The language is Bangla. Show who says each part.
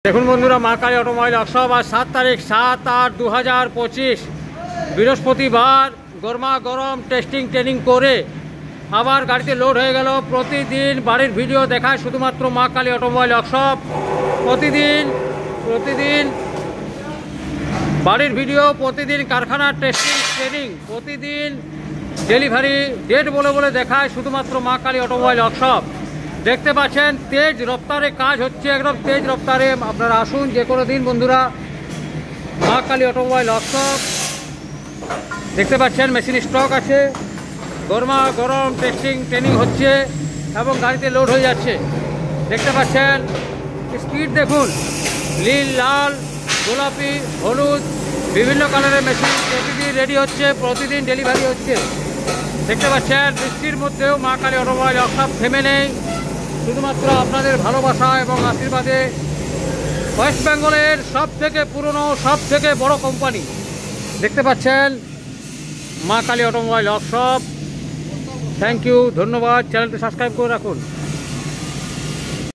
Speaker 1: দেখুন বন্ধুরা, মা কালী অটোমোবাইল ওয়ার্কশপ আজ 7 তারিখ 7/8/2025 বৃহস্পতিবার গরমা গরম টেস্টিং ট্রেনিং করে আবার গাড়িতে লোড হয়ে গেল। প্রতিদিন বাড়ির ভিডিও দেখায় শুধুমাত্র মা কালী অটোমোবাইল ওয়ার্কশপ। প্রতিদিন বাড়ির ভিডিও, প্রতিদিন কারখানার টেস্টিং ট্রেনিং, প্রতিদিন ডেলিভারি ডেট বলে দেখায় শুধুমাত্র মা কালী অটোমোবাইল ওয়ার্কশপ। দেখতে পাচ্ছেন তেজ রফতারে কাজ হচ্ছে, একদম তেজ রফতারে। আপনারা আসুন যে কোনো দিন বন্ধুরা, মা কালী অটোমোবাইল ওয়ার্কশপ। দেখতে পাচ্ছেন মেশিন স্টক আছে, গরমা গরম টেস্টিং ট্রেনিং হচ্ছে এবং গাড়িতে লোড হয়ে যাচ্ছে। দেখতে পাচ্ছেন স্পিড দেখুন, নীল, লাল, গোলাপি, হলুদ, বিভিন্ন কালারের মেশিন প্রতিদিন রেডি হচ্ছে, প্রতিদিন ডেলিভারি হচ্ছে। দেখতে পাচ্ছেন বৃষ্টির মধ্যেও মা কালী অটোমোবাইল ওয়ার্কশপ থেমে নেই। শুধুমাত্র আপনাদের ভালোবাসা এবং আশীর্বাদে ওয়েস্ট বেঙ্গলের সবথেকে পুরনো, সবথেকে বড় কোম্পানি। দেখতে পাচ্ছেন Ma Kali automobile workshop. Thank you, ধন্যবাদ। চ্যানেলটি সাবস্ক্রাইব করে রাখুন।